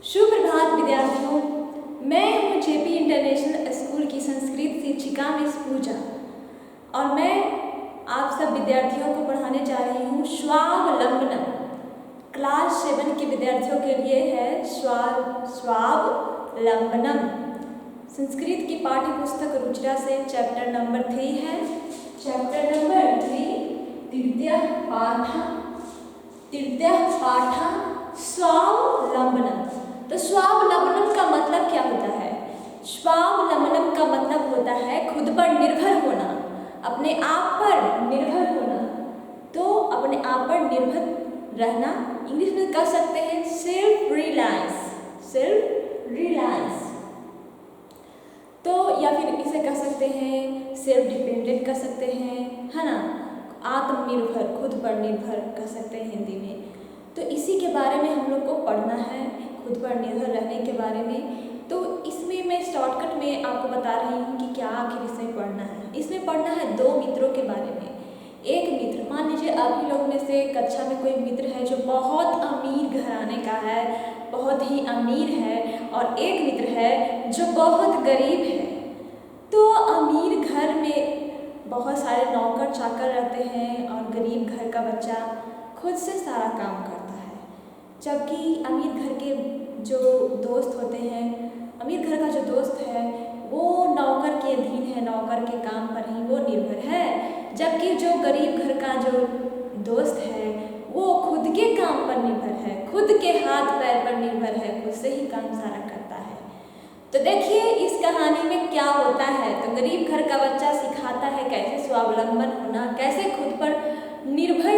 सुप्रभात विद्यार्थियों, मैं हूँ जेपी इंटरनेशनल स्कूल की संस्कृत शिक्षिका मिस पूजा और मैं आप सब विद्यार्थियों को पढ़ाने जा रही हूँ स्वावलंबनम। क्लास 7 के विद्यार्थियों के लिए है स्वावलंबनम। संस्कृत की पाठ्य पुस्तक रुचिरा से चैप्टर नंबर 3 है। चैप्टर नंबर 3 तृतीय पाठ स्वावलंबनम। तो स्वावलंबनम का मतलब क्या होता है? स्वावलंबनम का मतलब होता है खुद पर निर्भर होना, अपने आप पर निर्भर होना। तो अपने आप पर निर्भर रहना इंग्लिश में कह सकते हैं सेल्फ रिलायंस। तो या फिर इसे कह सकते हैं सेल्फ डिपेंडेंट कह सकते हैं, है ना। आत्मनिर्भर, खुद पर निर्भर कह सकते हैं हिंदी में। तो इसी के बारे में हम लोग को पढ़ना है, खुद पर निर्भर रहने के बारे में। तो इसमें मैं शॉर्टकट में आपको बता रही हूँ कि क्या आखिर इसमें पढ़ना है। इसमें पढ़ना है 2 मित्रों के बारे में। एक मित्र, मान लीजिए आप ही लोग में से कक्षा में कोई मित्र है जो बहुत अमीर घराने का है, बहुत ही अमीर है, और एक मित्र है जो बहुत गरीब है। तो अमीर घर में बहुत सारे नौकर चाकर रहते हैं और गरीब घर का बच्चा खुद से सारा काम करता है, जबकि अमीर घर के जो दोस्त होते हैं, अमीर घर का जो दोस्त है वो नौकर के अधीन है, नौकर के काम पर ही वो निर्भर है। जबकि जो गरीब घर का जो दोस्त है वो खुद के काम पर निर्भर है, खुद के हाथ पैर पर निर्भर है, खुद से ही काम सारा करता है। तो देखिए इस कहानी में क्या होता है। तो गरीब घर का बच्चा सिखाता है कैसे स्वावलंबन होना, कैसे खुद पर निर्भर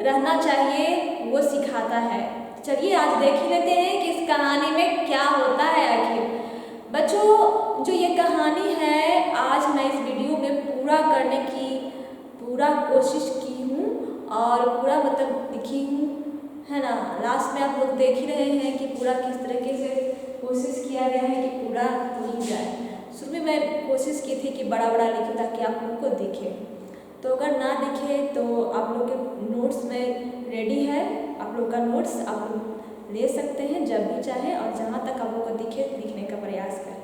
रहना चाहिए, वो सिखाता है। चलिए आज देख ही लेते हैं कि इस कहानी में क्या होता है आखिर। बच्चों, जो ये कहानी है आज मैं इस वीडियो में पूरा करने की कोशिश की हूँ और पूरा मतलब लिखी हूँ, है ना। लास्ट में आप लोग देख ही रहे हैं कि पूरा किस तरीके से कोशिश किया गया है कि पूरा हो ही जाए। शुरू में मैं कोशिश की थी कि बड़ा बड़ा लिखूँ ताकि आप लोग को दिखे। तो अगर ना दिखे तो आप लोग के नोट्स में रेडी है, आप लोग का नोट्स आप लोग ले सकते हैं जब भी चाहें, और जहाँ तक आप लोग को दिखे लिखने का प्रयास करें।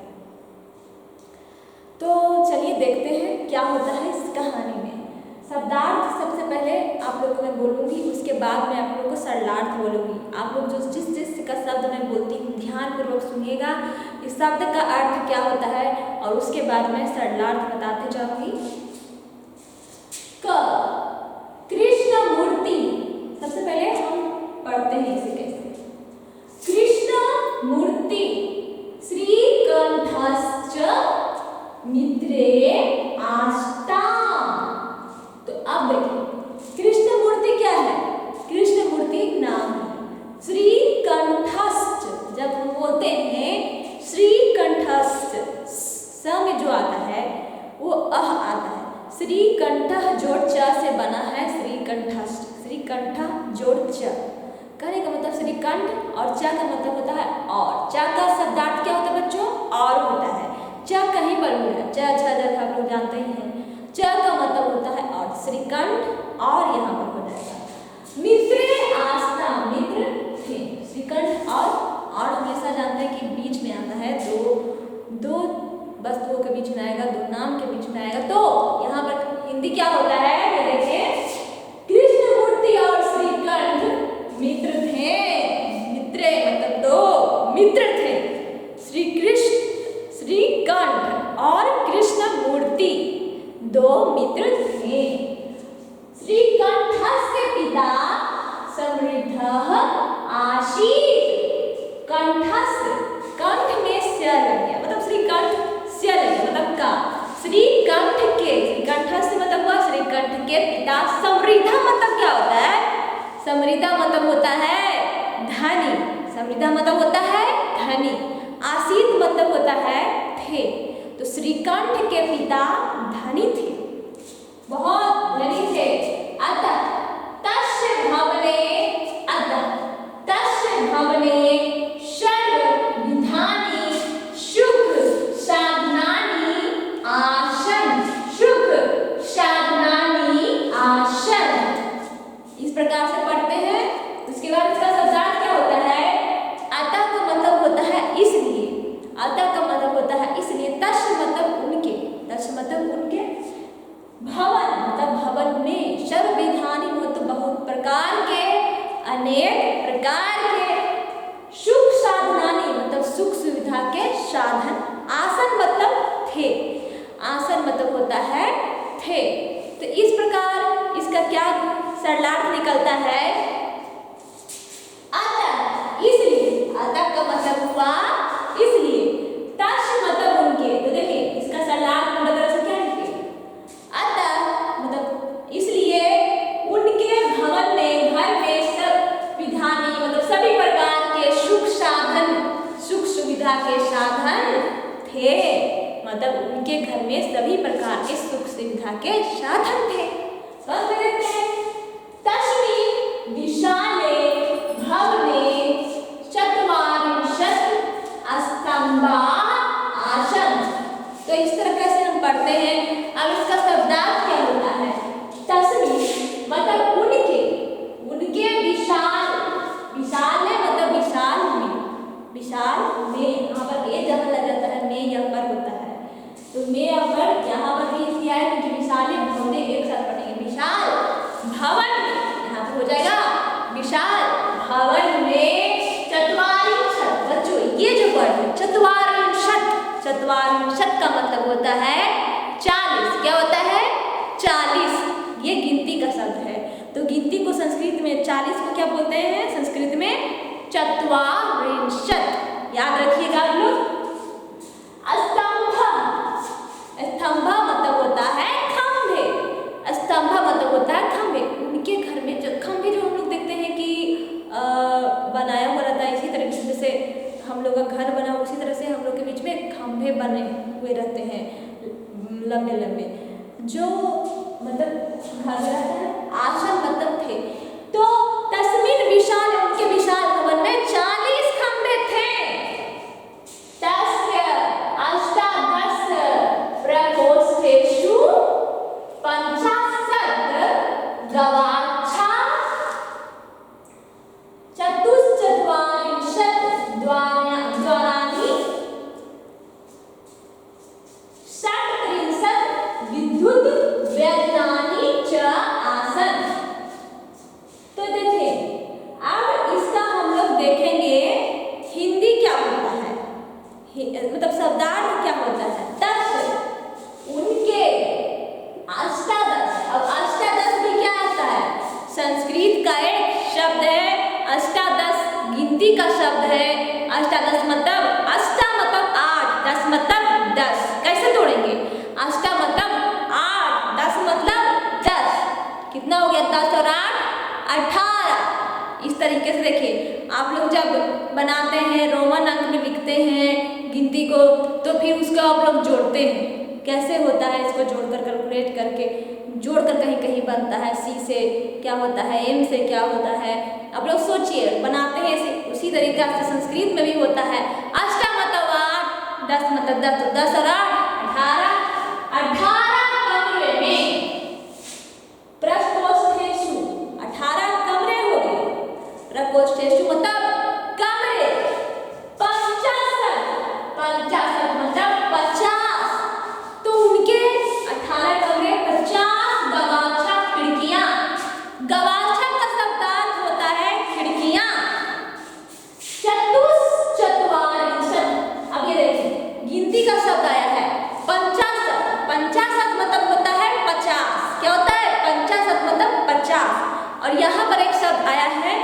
तो चलिए देखते हैं क्या होता है इस कहानी में। शब्दार्थ सबसे पहले आप लोगों को मैं बोलूँगी, उसके बाद मैं आप लोगों को सरलार्थ बोलूँगी। आप लोग जो जिस का शब्द मैं बोलती हूँ ध्यानपूर्वक सुनिएगा, इस शब्द का अर्थ क्या होता है, और उसके बाद मैं सरलार्थ बताते जाऊँगी। कृष्ण मूर्ति, सबसे पहले हम पढ़ते हैं इसे कैसे। कृष्ण मूर्ति श्रीकंठश्च मित्रे आस्ताम्। तो अब देखिए कृष्ण मूर्ति क्या है? कृष्ण मूर्ति नाम है। श्रीकंठश्च जब हम बोलते हैं श्रीकंठश्च, स में जो आता है वो अह आता है। श्रीकंठ जोड़ च से बना है श्रीकंठश्च। श्रीकंठ जोड़ च कहने का मतलब श्रीकंठ, और च का मतलब होता है और। च का शब्दार्थ क्या होता है बच्चों? और होता है। च कहीं पर भी है, च छ जब आप लोग जानते ही हैं। च का मतलब होता है और। श्रीकंठ और यहाँ पर हो जाएगा। मित्रे आस्था, मित्र थे। श्रीकंठ और हमेशा जानते हैं कि बीच में आता है, दो वस्तुओं के बीच में आएगा, 2 नाम के बीच में आएगा। तो यहाँ पर हिंदी क्या होता है देखिए, कृष्ण मूर्ति और श्रीकंठ मित्र थे। मित्रे मतलब 2 मित्र थे। श्रीकंठ और कृष्ण मूर्ति 2 मित्र थे। श्रीकंठस्य पिता समृद्धः आसीत्। कंठस्य, कंठ में स्य लग गया, मतलब श्रीकंठ स्य लग गया मतलब का। श्रीकंठ के, श्रीकंठस्य मतलब हुआ श्रीकंठ के पिता। समृद्ध मतलब क्या होता है? समृद्ध मतलब होता है धनी। समृद्ध मतलब होता है धनी। आसीत मतलब होता है थे। तो श्रीकंठ के पिता धनी थे, बहुत धनी थे। अतः तस्य भवने सर्वविधानि सुख साधनानि आसन्। सुख साधनानि आसन्, इस प्रकार से पढ़ते हैं। उसके बाद इसका शब्दार्थ क्या होता है? अतः का मतलब होता अनेक प्रकार के सुख साधनानि मतलब सुख सुविधा के साधन। आसन मतलब थे, आसन मतलब होता है थे। तो इस प्रकार इसका क्या सरलार्थ निकलता है? अतः, इसलिए, अतः का मतलब हुआ इसलिए, तस् मतलब उनके। तो देखिए इसका सरलार्थ पूरी तरह से क्या लिखे? अतः मतलब इसलिए उनके भवन में, घर में सब विधानी मतलब सभी प्रकार के सुख साधन, सुख सुविधा के साधन थे। मतलब उनके घर में सभी प्रकार के सुख सुविधा के साधन थे। समझ लेते हैं। तस्मिन् विशाले भवने चत्वारिंशत् स्तम्भाः आसन्। तो इस तरह कैसे हम पढ़ते हैं? अब इसका शब्दार्थ क्या होता है? तस्मिन् मतलब उनके, उनके विशाल, विशाल है मतलब विशाल में, विशाल में यहाँ पर ए जहाँ लग जाता है में यहाँ पर होता है, तो में यहाँ पर यहाँ पर भी इसलिए आया क्योंकि विशाल भवने एक साथ पढ़ेंगे। विशाल भवन में यहाँ पर हो जाएगा विशाल भवन में चत्वारिंशत्। बच्चों ये जो वर्ड है चत्वारिंशत्, चत्वारिंशत् का मतलब होता है 40। क्या होता है? 40। ये गिनती का शब्द है। तो गिनती को संस्कृत में 40 को क्या बोलते हैं? संस्कृत में चत्वारिंशत्। याद रखिएगा आप लोग। स्तंभ, स्तंभ मतलब होता है खंभे, स्तंभ मतलब होता है खंभे। उनके घर में जो खंभे जो हम लोग देखते हैं कि बनाया हुआ रहता है, इसी तरीके से जैसे हम लोग का घर बना उसी तरह से हम लोग के बीच में खंभे बने हुए रहते हैं लंबे लंबे, जो मतलब घर में रहता है। आसन मतलब थे। तो तस्मिन् विशाल, उनके विशाल भवन में 40 खंभे थे। तस्य अष्टादश प्रकोष्ठेषु 50 गवाक्षा, चतुश्चत्वारिंशत् द्वाराणि, 37 विद्युत व्यजनानि च आसन्। तो देखिए अब इसका हम लोग देखेंगे हिंदी क्या होता है, मतलब शब्दार्थ क्या होता है। तस् उनके, अष्टादश। अब अष्टादश भी क्या आता है? संस्कृत का एक शब्द है अष्टादश, गिनती का शब्द है। अष्टादश मतलब अष्टा मतलब 8, 10 मतलब 10। कैसे तोड़ेंगे? अष्टा मतलब 8, 10 मतलब 10। कितना हो गया? 10 और 8 18। इस तरीके से देखिए आप लोग जब बनाते हैं, रोमन अंक में लिखते हैं गिनती को, तो फिर उसको आप लोग जोड़ते हैं। कैसे होता है? इसको जोड़कर कैलकुलेट करके जोड़कर कहीं कहीं बनता है। सी से क्या होता है, एम से क्या होता है, आप लोग सोचिए बनाते हैं ऐसे। उसी तरीका से संस्कृत में भी होता है। अष्टा मतलब 8, 10 मतलब 10, तो 10 और 8 18। 18 कमरे में प्रकोष्ठेषु, 18 कमरे हो गए। प्रकोष्ठेषु मतलब कमरे। 50 मतलब 50। तो उनके 18 कमरे, 50 गवाक्षा खिड़कियां। गवाक्षा का शब्दार्थ होता है खिड़कियां। चतुश्चत्वारिंशत्, अब ये देखिए गिनती का शब्द आया है 50। 50 मतलब होता है 50। क्या होता है? 50 मतलब 50। और यहाँ पर एक शब्द आया है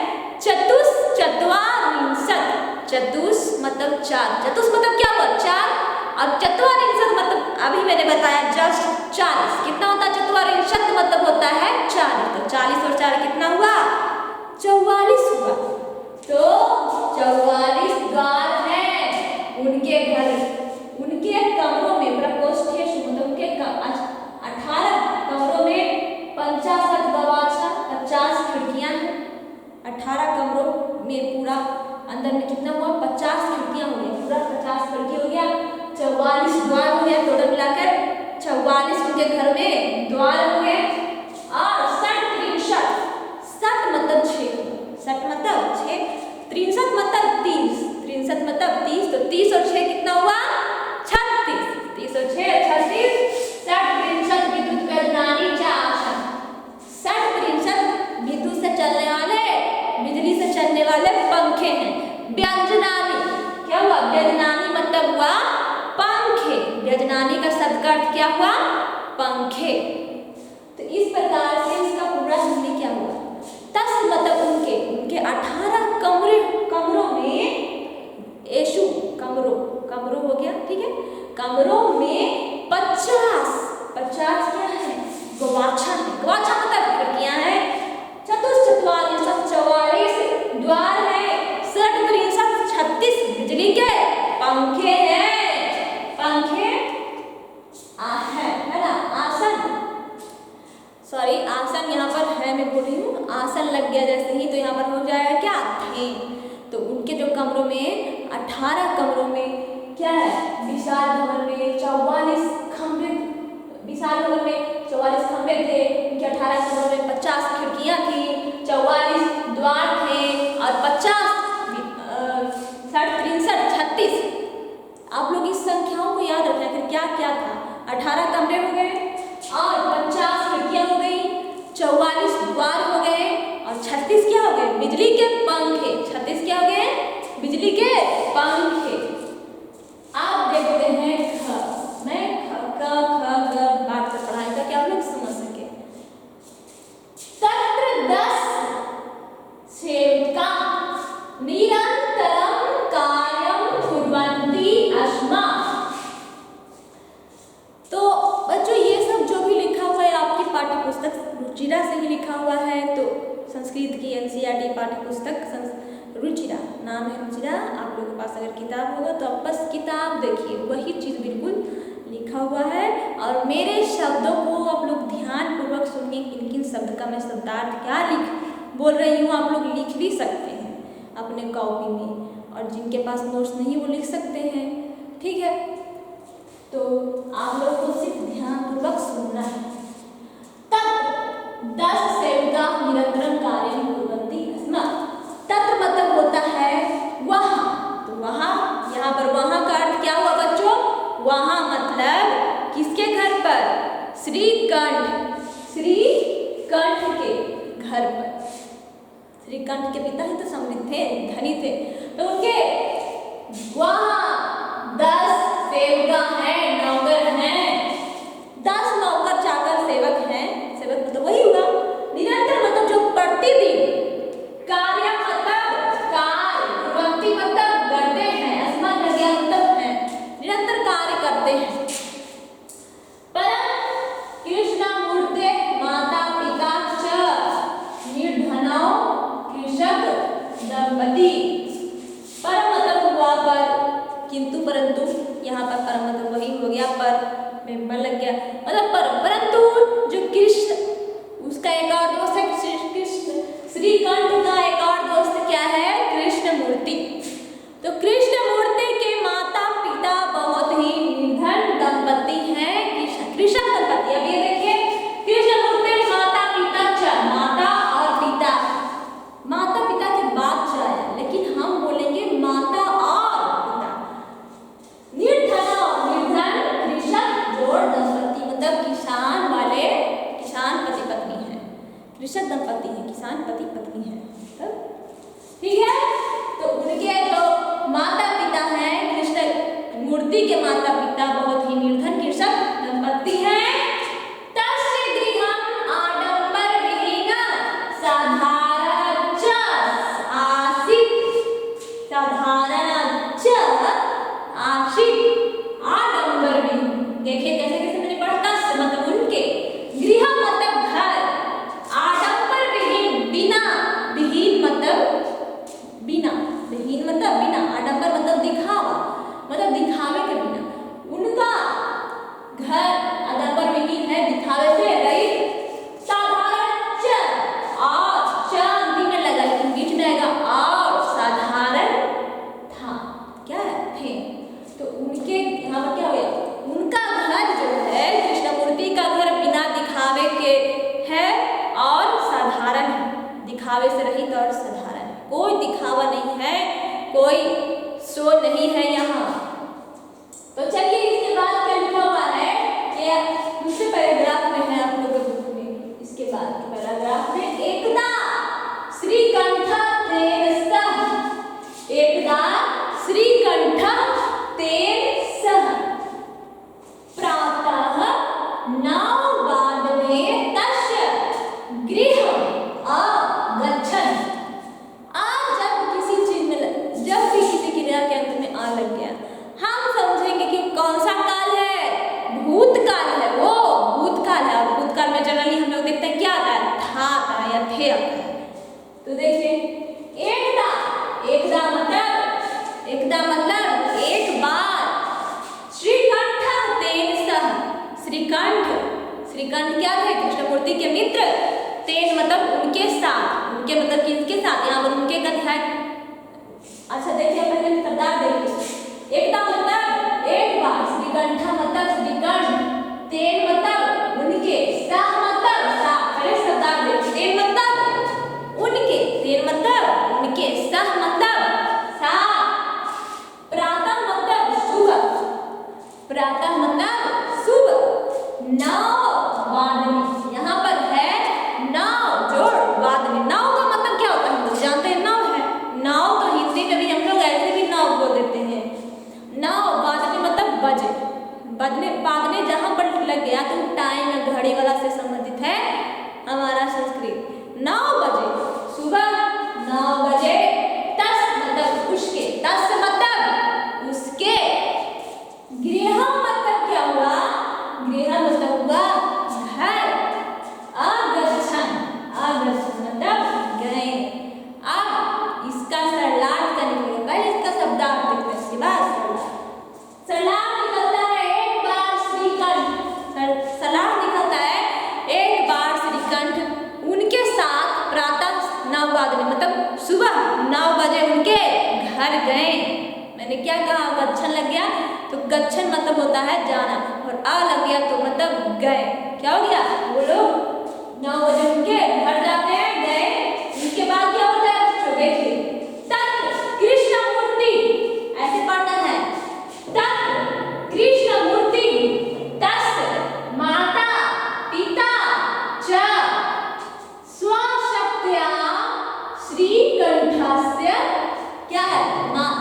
चतुश्चत्वारिंशत्। चतुष मतलब 4, चतुष मतलब क्या हुआ? 4। और चत्वारिंशत् मतलब अभी मैंने बताया जस्ट 40। कितना होता है? चत्वारिंशत् मतलब होता है 40। तो 40 और 4 कितना हुआ? 44 हुआ। तो 44 द्वार हैं उनके घर, उनके कमरों में। प्रकोष्ठेषु मतलब उनके 18 कमरों में 50 गवाक्षा, 50 खिड़कियां हैं। 18 कमरों में पूरा अंदर में कितना हुआ? 50 खिड़कियां हो गई। पूरा 50 खिड़की हो गया। 44 द्वार हो गया। टोटल मिलाकर 44 उनके घर में द्वार हो गए। और 63, 60 मतलब 6, 60 मतलब 6, 63 मतलब 30, 63 मतलब 30। तो 30 और 6 कितना हुआ? 36। 30 और 6 36। 63 विद्युत व्यजनानि च आसन्। 63 विद्युत से चलने वाले, बिजली चलने वाले पंखे हैं। व्यंजनानी क्या हुआ? व्यंजनानी मतलब हुआ पंखे। व्यंजनानी का शब्द का अर्थ क्या हुआ? पंखे। तो इस प्रकार से इसका पूरा हिंदी क्या हुआ? तस् मतलब उनके 18 कमरों में ऐशु कमरों हो गया, ठीक है। कमरों में 50 क्या है? गवाछा है। गवाछा मतलब खिड़कियां हैं। 44 द्वार है। 36 बिजली के पंखे हैं। पंखे है ना। आसन यहाँ पर है, मैं बोल रही हूँ आसन लग गया जैसे ही, तो यहाँ पर हो जाएगा क्या? थे। तो उनके जो कमरों में 18 कमरों में क्या है? विशाल भवन में 44 खंभे, विशाल भवन में 44 खंभे थे। उनके 18 कमरों में 50 खिड़कियां थी, 44 द्वार थे और 50 36 आप लोग इस संख्याओं को याद रखना। फिर क्या क्या था? 18 कमरे हो गए और 50 खिड़कियां हो गई, 44 द्वार हो गए और 36 क्या हो गए? बिजली के पंखे। 36 क्या हो गए? बिजली के पंखे। आप देखते हैं मैं बात कर पढ़ाई का क्या आप लोग समझ सके। तत्र 10 सेवका निरंतरम कार्यम कुर्वन्ति अस्मा। तो बच्चों ये सब जो भी लिखा हुआ है आपकी पाठ्य पुस्तक रुचिरा से ही लिखा हुआ है। तो संस्कृत की एनसीईआरटी पाठ्य पुस्तक रुचिरा, नाम है रुचिरा। आप लोगों के पास अगर किताब होगा तो आप बस किताब देखिए, वही चीज़ बिल्कुल लिखा हुआ है। और मेरे शब्दों को आप लोग ध्यानपूर्वक सुनिए, किन किन शब्द का मैं शब्दार्थ क्या बोल रही हूँ। आप लोग लिख भी सकते हैं अपने कॉपी में, और जिनके पास नोट्स नहीं वो लिख सकते हैं, ठीक है। तो आप लोग को सिर्फ ध्यानपूर्वक सुनना है। तत्र 10 सेवका निरंतर कार्य कुर्वन्ति अस्मा। तत्र मतलब होता है वहाँ। तो वहाँ, यहाँ पर वहाँ का अर्थ क्या हुआ बच्चों? वहाँ मतलब किसके घर पर? श्रीकंठ के घर पर। श्रीकंठ के पिता ही तो समृद्ध थे, धनी थे, तो उनके वहाँ 10 सेवका हैं, नौकर हैं। 10 नौकर चाकर सेवक हैं। सेवक मतलब वही हुआ। निरंतर मतलब जो प्रतिदिन, कार्य मतलब कार्य, कुर्वन्ति मतलब करते हैं, अस्मा मतलब है, निरंतर कार्य करते हैं। परम कृष्णमूर्ते माता पिता च निर्धनौ कृषक दंपति। परम मतलब हुआ पर, किंतु परंतु, यहाँ पर परम मतलब वही हो गया, पर में मन लग गया मतलब परंतु जो कृष्ण, उसका एक और दोस्त है कृष्ण। श्रीकंठ का एक और दोस्त क्या है? कृष्णमूर्ति। तो कृष्णमूर्ति के माता पिता बहुत ही निर्धन दंपति हैं, कृषक दंपति। अब ये देखिए, कृष्णमूर्ति माता पिता च, माता और पिता, माता पिता के बाद च आया, लेकिन हम बोलेंगे माता और पिता। निर्धन कृषक जोड़ दंपति मतलब किसान वाले, किसान पति पत्नी है। कृषक दंपति है, किसान पति पत्नी है, ठीक है। तो उनके जो माता पिता हैं, कृष्ण मूर्ति के माता पिता बहुत ही निर्धन कृषक दंपति हैं। तस्य गृहम् आडंबर विहीन साधारणच्च आसीत्। साधारणच्च आसीत्, आडंबर विहीन। देखिए कैसे कैसे मैंने पढ़ा। तस्य मतलब उनके, गृह मतलब घर, आडंबर विहीन बिना, विहीन मतलब बिना, विहीन मतलब बिना, आडंबर मतलब दिखावा, मतलब दिखावे के बिना। उनका घर आडंबर विहीन है, दिखावे से रहित। साधारण च, और च अंतिम में लगा, लेकिन बीच में आएगा और, साधारण था, क्या है? थे। तो उनके यहाँ पर क्या हो गया? उनका घर जो है, कृष्णमूर्ति का घर बिना दिखावे के है और साधारण है, दिखावे से रहित और साधारण। कोई दिखावा नहीं है, कोई शो नहीं है यहाँ। तो चलिए इसके बाद क्या लिखा हुआ है कि दूसरे पैराग्राफ में है आप लोगों के बुक में। इसके बाद के पैराग्राफ में, एकदा श्रीकंठ तेन एकदा मतलब एक बार। श्रीकंठ तेन सह, श्रीकंठ क्या थे? कृष्णमूर्ति के मित्र। तेन मतलब उनके साथ, उनके मतलब किसके साथ? यहाँ पर उनके का ध्यान। अच्छा देखिए पहले शब्दार्थ देखिए। एकदा मतलब एक बार, श्रीकंठ मतलब श्रीकंठ, तेन मतलब उनके, सह मतलब साथ। पहले शब्दार्थ देखिए। तेन मतलब उनके, तेन मतलब उनके, सह मतलब साथ। प्रातः मतलब सुबह, प्रातः मतलब सुबह। 9 वादनी, यहाँ पर है 9 जोड़ वादनी। 9 का मतलब क्या होता है? हम लोग जानते हैं 9 है। 9 तो हिंदी में भी हम लोग ऐसे भी 9 बोल देते हैं। 9 वादनी मतलब बजे। बादने जहाँ पर लग गया तो टाइम या घड़ी वाला से संबंधित है हमारा संस्कृत। 9 बजे सुबह, 9 बजे। तस मतलब उसके, तस मतलब उसके। गृह मतलब क्या हुआ? गृह मतलब हुआ घर। अगच्छन्, अगच्छन् मतलब गए। अब इसका सरलार्थ का निकलेगा। पहले इसका शब्दार्थ देखते हैं, इसके बाद सरलार्थ निकलता है एक बार श्रीकंठ। सरलार्थ निकलता है एक बार श्रीकंठ उनके साथ प्रातः 9 वादने मतलब सुबह 9 बजे उनके घर गए। मैंने क्या कहा? गच्छन लग गया तो गच्छन मतलब होता है जाना, और आ लग गया तो मतलब गए। क्या हो गया? वो लोग 9 बजे उनके घर जाते हैं, गए। उसके बाद क्या होता है बच्चों? देखिए, तत् कृष्णमूर्ति, ऐसे पढ़ना है। तत् कृष्णमूर्ति तस् माता पिता च स्वशक्त्या श्रीकंठस्य, क्या है? माँ।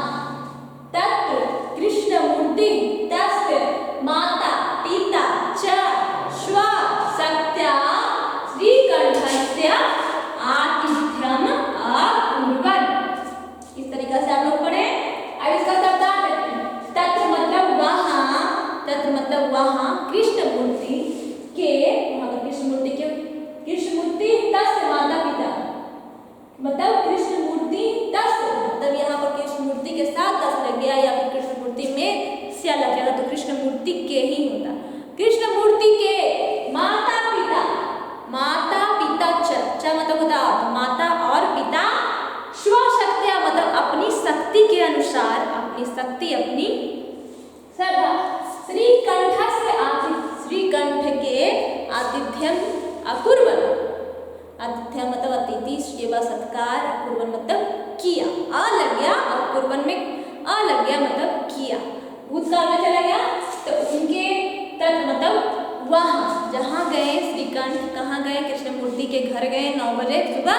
तत् कृष्णमूर्ति तस्य माता पिता च स्वशक्त्या श्रीकंठस्य आतिथ्यम अकुर्वन्। इस तरीके से आप लोग पढ़े। अब इसका शब्दार्थ देखते हैं। तत्र मतलब वहाँ, तत्र मतलब वहाँ, कृष्णमूर्ति के, वहाँ पर कृष्णमूर्ति के, कृष्णमूर्ति तस्य माता पिता मतलब कृष्णमूर्ति तस् मतलब यहाँ पर कृष्णमूर्ति के साथ तस् लग गया, या फिर कृष्णमूर्ति में स्या लग जाएगा तो कृष्णमूर्ति के ही होता। कृष्णमूर्ति के माता पिता, माता पिता च मतलब होता है माता और पिता। स्वशक्त्या मतलब अपनी शक्ति के अनुसार, अपनी शक्ति, अपनी श्रद्धा। श्रीकंठ से श्रीकंठ के आतिथ्यम अकुर्वन्, आतिथ्य मतलब अतिथि, सेवा सत्कार, अकुर्वन् मतलब किया। आ लग गया और कुर्वन् में आ लग गया मतलब किया। भूतकाल में चला गया तो उनके, तत् मतलब वहाँ जहाँ गए श्रीकंठ, कहाँ गए? कृष्णमूर्ति के घर गए 9 बजे सुबह।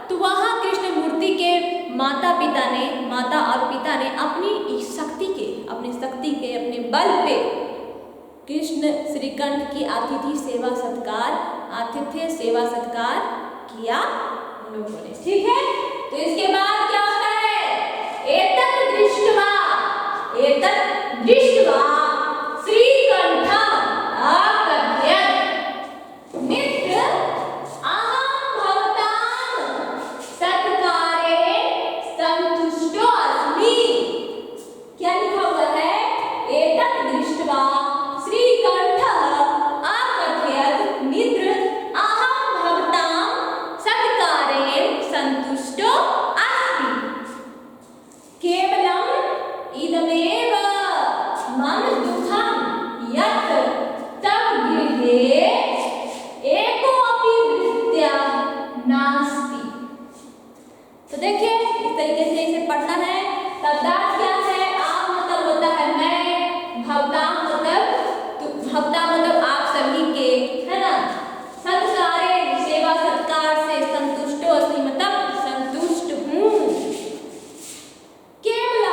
तो वहाँ कृष्णमूर्ति के माता पिता ने, माता और पिता ने अपनी शक्ति के, अपने बल पे कृष्ण श्रीकंठ की आतिथ्य सेवा सत्कार किया उन लोगों ने। ठीक है, तो इसके बाद क्या होता है? एतत् दृष्ट्वा श्रीकंठम् अकथयत् मित्र अहं भवतां सत्कारे संतुष्टो अस्मि। क्या लिखा हुआ है? एतत् दृष्ट्वा श्रीकंठः अकथयत् मित्र अहं भवतां सत्कारे संतुष्टो अस्मि। केवलम् इदमेव मम दुःखं यत् तव गृहे एकोऽपि भृत्यः नास्ति। तो देखिए इस तरीके से इसे पढ़ना है। शब्दार्थ क्या है? आप मतलब होता है मैं, भवतां मतलब आप सभी के, है ना। सत्कारे सेवा सत्कार से संतुष्टो अस्मि मतलब संतुष्ट हूँ। केवल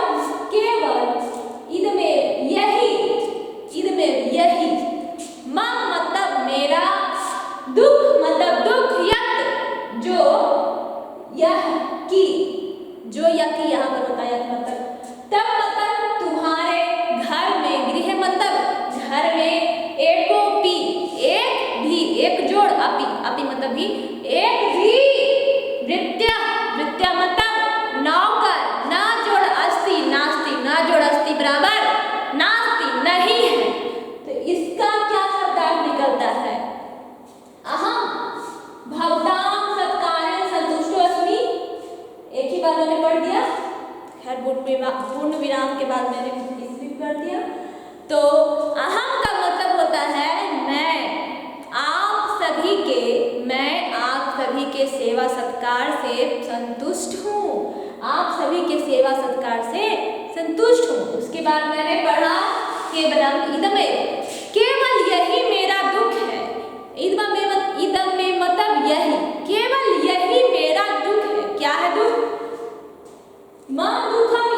इदमेव यही, मम मतलब मेरा, दुख मतलब दुख, यत् जो, यह की, जो यह की यहाँ पर होता है मतलब, तब मतलब तुम्हारे घर में, गृह मतलब घर में, एकोपि एक भी, एक जोड़, अपि मतलब भी, एक भी, भृत्य मतलब नौकर, बाद मैंने पढ़ दिया, खैर पूर्ण विराम के बाद मैंने इस भी पढ़ दिया। तो अहम का मतलब होता है मैं आप सभी के सेवा सत्कार से संतुष्ट हूँ, आप सभी के सेवा सत्कार से संतुष्ट हूँ। उसके बाद मैंने पढ़ा केवलम इदमेव, केवल यही मेरा दुख है। इदम में मतलब यही, केवल यही मेरा दुख है। क्या है दुख? मां दुखम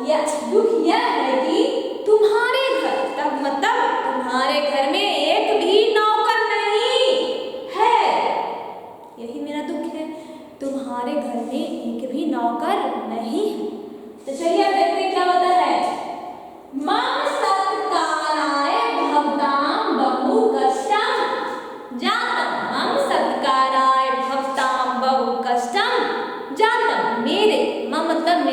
यत्, दुख यह है कि तुम्हारे घर, तब मतलब तुम्हारे घर में एक भी नौकर नहीं है। यही मेरा दुख है, तुम्हारे घर में एक भी नौकर नहीं है। तो चलिए अब देखते हैं क्या होता है। मम सत्काराय भवतां बहु कष्टम जातम, मम सत्काराय भवतां बहु कष्टम जातम, मेरे मम मतलब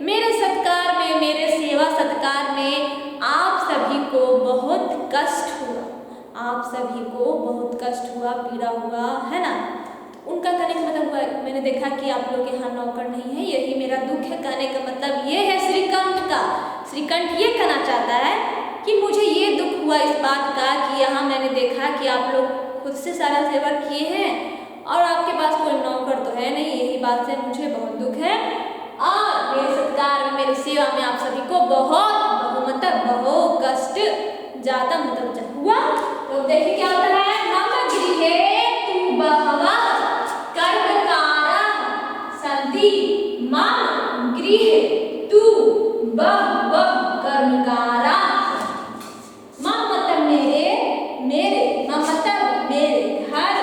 मेरे सत्कार में, मेरे सेवा सत्कार में आप सभी को बहुत कष्ट हुआ, आप सभी को बहुत कष्ट हुआ, पीड़ा हुआ, है ना। उनका कहने का मतलब हुआ, मैंने देखा कि आप लोग के यहाँ नौकर नहीं है, यही मेरा दुख है। कहने का मतलब ये है श्रीकंठ का। श्रीकंठ ये कहना चाहता है कि मुझे ये दुख हुआ इस बात का कि यहाँ मैंने देखा कि आप लोग खुद से सारा सेवा किए हैं और आपके पास कोई नौकर तो है नहीं, यही बात से मुझे बहुत दुख है। और मेरे सत्कार में, मेरी सेवा में आप सभी को बहुत कष्ट जाता मतलब हुआ। तो देखिए क्या होता है। मम गृहे तु बहवः कर्मकाराः सन्ति, मम गृहे तु बहवः कर्मकाराः। मम मतलब मेरे मम मतलब मेरे घर,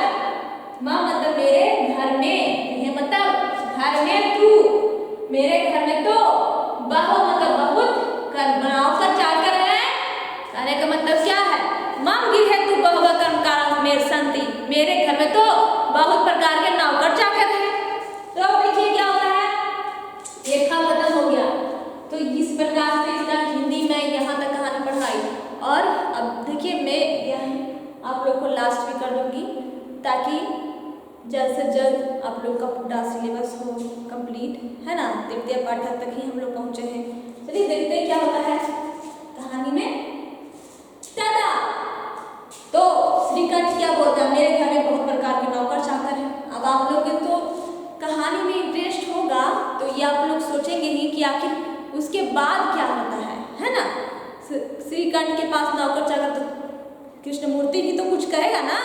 मम मतलब मेरे घर में, ये मतलब घर में तू, मेरे घर में तो, बहु मतलब बहुत, कर बनाओ कर चाकर है। कहने का मतलब क्या है। मम गृहे तु बहवः कर्मकाराः मेरे सन्ति, मेरे घर में तो बहुत प्रकार के नौकर चाकर है। तो अब देखिए क्या होता है, लेखा खत्म हो गया। तो इस प्रकार से इसका हिंदी में यहाँ तक कहानी पढ़ाई। और अब देखिए मैं यहाँ आप लोग को लास्ट भी कर दूंगी ताकि जल्द से जल्द आप लोग का पूरा सिलेबस हो कंप्लीट, है ना। तृतीय पाठक तक ही हम लोग पहुँचे हैं। चलिए देखते हैं क्या होता है कहानी में। तदा, तो श्रीकंठ क्या बोलता है, मेरे घर में बहुत प्रकार के नौकर चाकर हैं। अब आप लोग के तो कहानी में इंटरेस्ट होगा तो ये आप लोग सोचेंगे ही कि आखिर उसके बाद क्या होता है ना। श्रीकंठ के पास नौकर चाकर, तो कृष्णमूर्ति भी तो कुछ करेगा ना,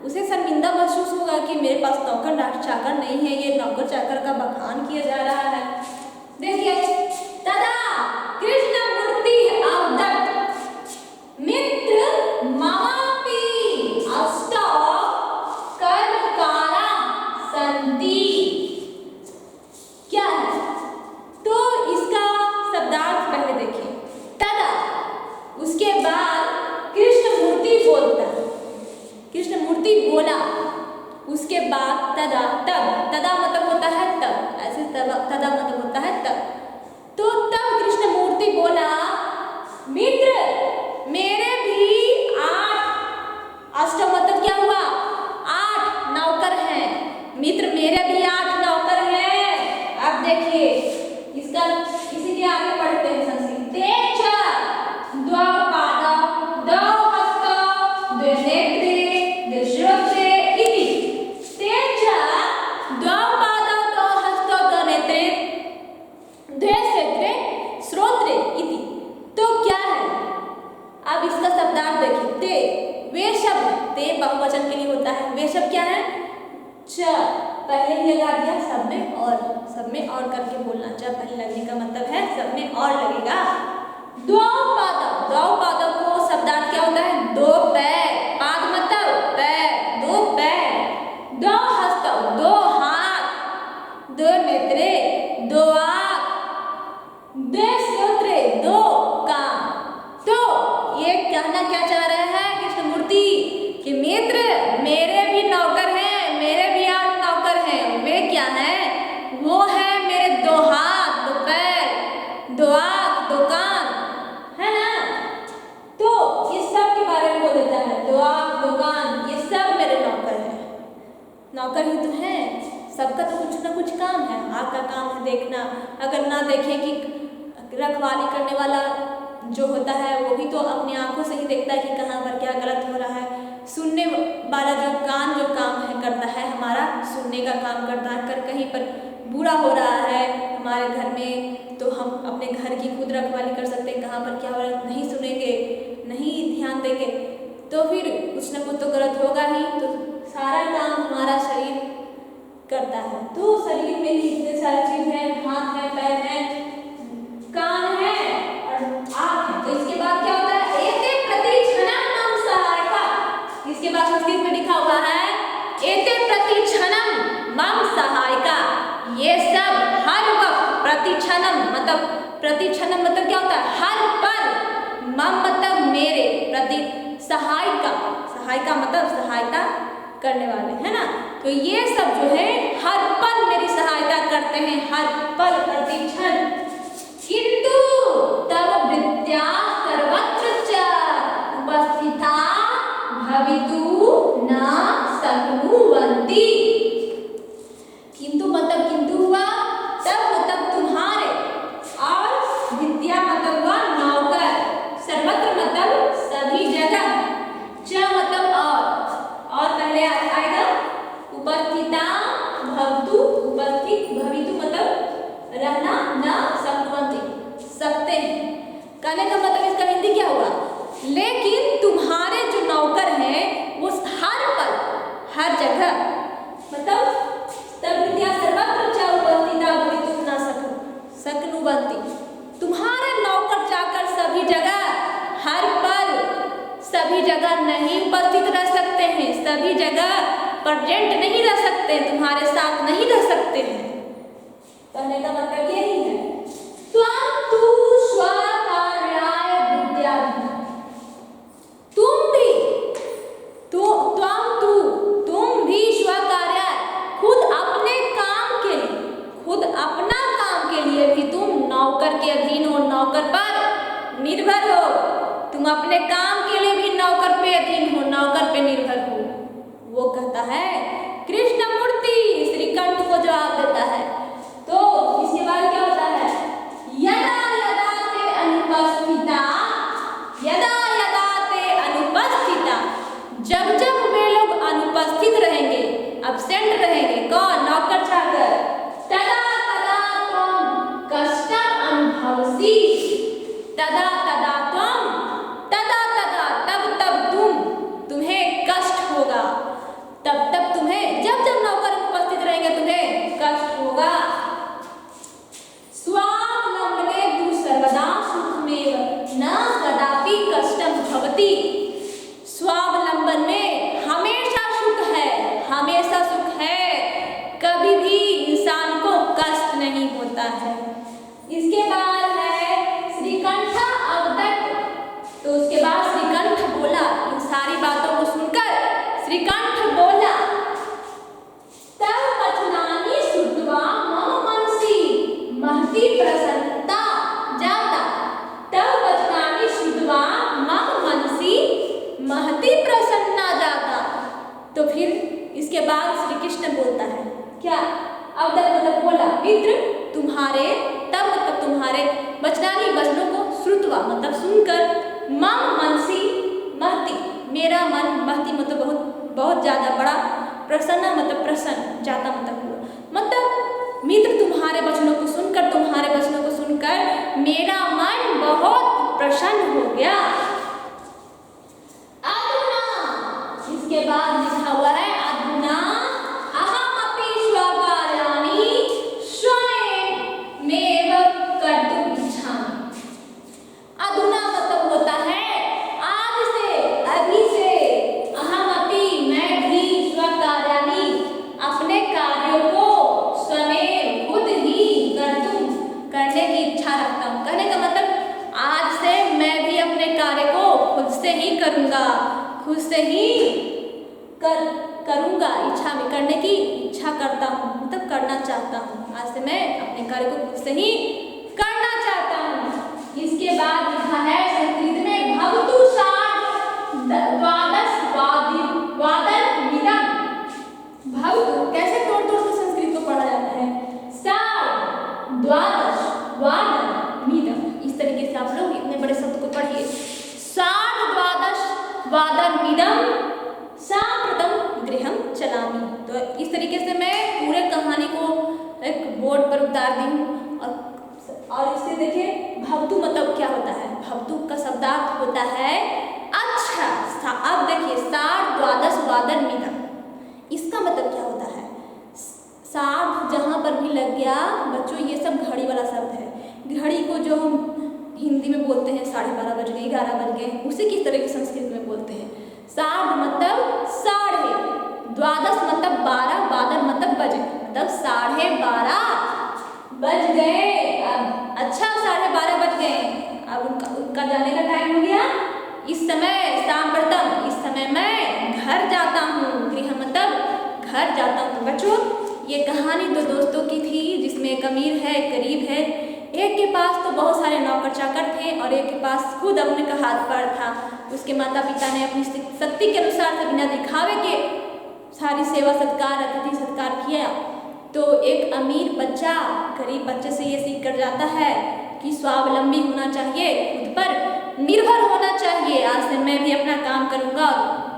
उसे शर्मिंदा महसूस होगा कि मेरे पास नौकर चाकर नहीं है, ये नौकर चाकर का बखान किया जा रहा है। देखिए, तदा कृष्णमूर्ति अवदत् मित्र ममापि अष्टौ कर्मकाराः सन्ति। क्या है तो इसका शब्दार्थ पहले देखिए। तदा, उसके बाद कृष्णमूर्ति बोलता है, कृष्णमूर्ति बोला, उसके बाद तदा, तदा मतलब होता है तब, ऐसे तदा मतलब होता है तब। तो तब कृष्णमूर्ति बोला, मित्र मेरे भी 8, अष्ट मतलब क्या हुआ 8 नौकर हैं। मित्र मेरे भी 8 नौकर हैं। अब देखिए इसका, इसी के आगे पढ़ते हैं संस्कृत। तेज द्वौ पादौ द्वौ हस्तौ द्वे नेत्रे द्वे श्रोत्रे इति। तेज द्वौ पादौ द्वौ हस्तौ द्वे नेत्रे द्वे श्रोत्रे इति। तो क्या है, अब इसका शब्दार्थ देखिए। ते, वे शब्द, ते बहुवचन के लिए होता है। वे शब्द क्या है, च पहले ही लगा दिया, सब में और करके बोलना। च पहले लगने का मतलब है सब में और लगेगा। द्वौ पादौ को शब्दार्थ क्या होता है, 2 पैर, पाद मतलब पैर, 2 पैर। द्वौ हस्तौ 2 हाथ, 2 नेत्रे 2 आँख, 2 श्रोत्रे 2 कान। तो ये कहना क्या चाह रहे हैं कृष्णमूर्ति कि मित्र मेरे भी नौकर हैं, मेरे भी 8 नौकर हैं। वे क्या हैं, वो है मेरे 2 हाथ 2 पैर 2 आँख 2 कान, है ना। देखना। अगर ना देखें कि रखवाली करने वाला जो होता है वो भी तो अपनी आंखों से ही देखता है कि कहाँ पर क्या गलत हो रहा है। सुनने वाला जो काम है करता है, हमारा सुनने का काम करता है। अगर कहीं पर बुरा हो रहा है हमारे घर में तो हम अपने घर की खुद रखवाली कर सकते हैं। कहाँ पर क्या हो रहा है नहीं सुनेंगे, नहीं ध्यान देंगे तो फिर कुछ ना कुछ तो गलत होगा ही। तो सारा काम हमारा शरीर करता है। तो शरीर में ही इतने सारे चीज है, हाथ है, पैर है, कान है और आँख है। तो इसके बाद क्या होता है, एते प्रतिक्षणम मम सहायका। इसके बाद संस्कृत में लिखा हुआ है एते प्रतिक्षणम मम सहायका। ये सब हर वक्त, प्रतिक्षणम मतलब क्या होता है, हर पल, मम मतलब मेरे, प्रति सहायका मतलब सहायता करने वाले, है ना। तो ये सब जो है हर पल मेरी सहायता करते हैं, हर पल प्रतिक्षण। किंतु तव वृत्त्या सर्वत्र च उपस्थिता भवितु न शक्नुवन्ति। किंतु मतलब किंतु हुआ, तब मतलब तुम्हारे, और विद्या मतलब हुआ नौकर, सर्वत्र मतलब सभी जगह, च मतलब और पहले आएगा उपस्थिता भवतु, उपस्थित, भवितु मतलब रहना, न शक्नुवन्ति सकते हैं। कहने का मतलब इसका हिंदी क्या हुआ, लेकिन तुम्हारे जो नौकर हैं वो हर पल हर जगह, मतलब तब विद्या सर्वत्र च उपस्थिता भवितुं न शक्नुवन्ति। तुम्हारे नौकर जाकर सभी जगह, हर पल सभी जगह नहीं उपस्थित रह सकते हैं, सभी जगह प्रेजेंट नहीं रह सकते, तुम्हारे साथ नहीं रह सकते हैं। कहने का मतलब यही है, त्वं तु स्वकार्याय विद्याधीना। तुम भी तुम भी स्वकार्याय, खुद अपने काम के लिए, खुद अपना काम के लिए भी तुम नौकर के अधीन हो, नौकर पर निर्भर हो। तुम अपने काम के लिए भी नौकर पे अधीन हो, नौकर पे निर्भर हो। वो कहता है कृष्णमूर्ति श्रीकंठ को जवाब देता है। तो इसके बाद क्या होता है, यदा यदा ते अनुपस्थिता, यदा यदा ते अनुपस्थिता, जब जब वे लोग अनुपस्थित रहेंगे, अब्सेंट रहेंगे, कौन, नौकर चाकर, तदा तदा त्वं कष्टम् अनुभवसि। तदा तदा त्वं, तदा तदा तब तब तुम्हें कष्ट होगा, तब तुम्हें, जब जब नौकर उपस्थित रहेंगे तुम्हें कष्ट होगा। स्वावलंबने तु सर्वदा सुखमेव न कदापि कष्टं भवति। स्वावलंबन में हमेशा सुख है, हमेशा सुख है, कभी भी इंसान को कष्ट नहीं होता है। इसके बाद है श्रीकंठ अवदत्त। तो उसके बाद श्रीकंठ बोला, इन सारी बातों को सुनकर श्रीकंठ बोला, तव वचनानि श्रुत्वा मम मनसि महती प्रसन्नता जाता। तव वचनानि श्रुत्वा मम मनसि महती प्रसन्नता जाता। तो फिर इसके बाद श्री कृष्ण बोलता है क्या, अवदत्त मतलब बोला, मित्र तुम्हारे, तब मतलब तुम्हारे, वचनानि वचनों को, श्रुत्वा मतलब सुनकर, मम मनसि महती मेरा मन, महती मतलब बहुत ज्यादा बड़ा, प्रसन्न मतलब प्रसन्न, जाता मतलब मित्र तुम्हारे वचनों को सुनकर, तुम्हारे वचनों को सुनकर मेरा मन बहुत प्रसन्न हो गया। अधुना, इसके बाद लिखा हुआ है अधुना अहमपि स्वकार्याणि स्वयमेव कर्तुम् इच्छामि। अधुना मतलब होता है आज से, अभी से, अहमपि मैं भी, स्वकार्याणि अपने कार्यों को, स्वयं खुद ही, कर्तुम् करने की इच्छा रखता हूँ। कहने का मतलब आज से मैं भी अपने कार्य को खुद से ही करूँगा, खुद से ही करूँगा, इच्छा में करने की इच्छा करता हूँ, मतलब करना चाहता हूँ। आज से मैं अपने कार्य को खुद से ही करना चाहता हूँ। इसके बाद लिखा है संस्कृत में भवतु सार्ध द्वादश वादनमिदं। भवतु कैसे तोड़ तोड़ के संस्कृत को पढ़ा जाता है, सार्ध द्वादश वादनमिदम्। इस तरीके से आप लोग इतने बड़े शब्द को पढ़िए। सार्धद्वादश वादनमिदं साम्प्रतं गृहं चलामि। तो इस तरीके से मैं पूरे कहानी को एक बोर्ड पर उतार दी हूँ। और इससे देखिए भवतु मतलब क्या होता है। भवतु का शब्दार्थ होता है अच्छा। अब देखिए सार्धद्वादश वादनमिदं, इसका मतलब क्या होता है। सार्ध जहाँ पर भी लग गया बच्चों, ये सब घड़ी वाला शब्द है। घड़ी को जो हम हिंदी में बोलते हैं 12:30 बज गए, 11 बज गए, उसे किस तरह की संस्कृत में बोलते हैं। सार्ध मतलब साढ़े, द्वादश मतलब 12, वादन मतलब बजे, मतलब 12:30 बज गए। अब अच्छा 12:30 बज गए, अब उनका जाने का टाइम हो गया। इस समय साम्प्रतम, इस समय मैं घर जाता हूँ। गृह मतलब घर जाता हूँ। तो बच्चों ये कहानी दो दोस्तों की थी, जिसमें एक अमीर है एक गरीब है। एक के पास तो बहुत सारे नौकर चाकर थे और एक के पास खुद अपने का हाथ पैर था। उसके माता पिता ने अपनी शक्ति के अनुसार से बिना दिखावे के सारी सेवा सत्कार अतिथि सत्कार किया। तो एक अमीर बच्चा गरीब बच्चे से ये सीख कर जाता है कि स्वावलंबी होना चाहिए, खुद पर निर्भर होना चाहिए। आज से मैं भी अपना काम करूँगा।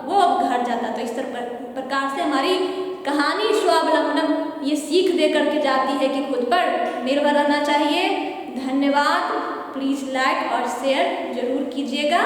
वो अब घर जाता। तो इस प्रकार से हमारी कहानी स्वावलंबन ये सीख दे करके जाती है कि खुद पर निर्भर रहना चाहिए। धन्यवाद। प्लीज़ लाइक और शेयर जरूर कीजिएगा।